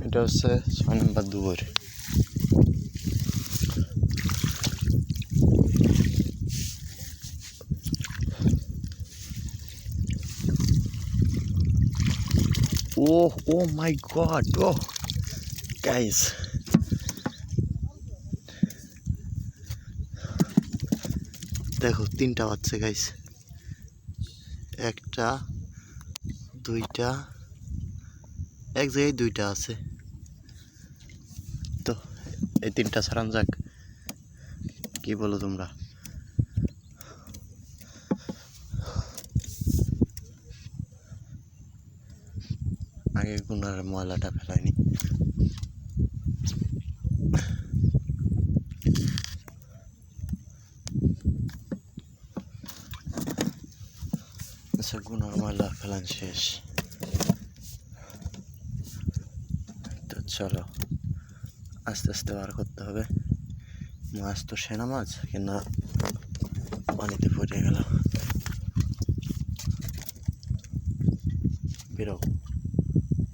এটা হচ্ছে 6 নম্বর দুপুর। Oh my god, oh guys, দেখো 3টা বাচ্চা গাইস, 1টা 2টা, এক জায়গায় 2টা আছে। তো এই 3টা ছাড়ান যাক, কি বলো তোমরা? আগে গুনার ময়লাটা ফেলাইনি। আচ্ছা, গুনার ময়লা ফেলান শেষ। তো চলো আস্তে আস্তে বার করতে হবে। মাছ তো সেনা মাছ, কিন্তু পানিতে পড়ে গেল। বেরো,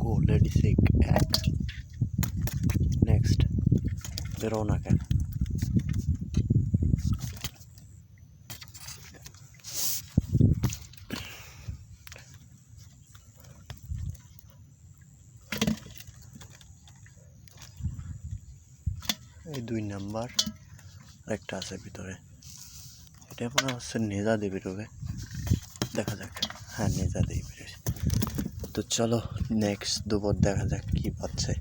গো লেডি সিক এক নেক্সট। বেরো না কেন? এই 2 নাম্বার, একটা আছে ভিতরে। এটা মনে হচ্ছে নেজা দিয়ে বেরোবে, দেখা যাক। হ্যাঁ, নেজা দিয়ে বেরোবে। তো চলো নেক্সট দুপুর দেখা যাক কি পাচ্ছে।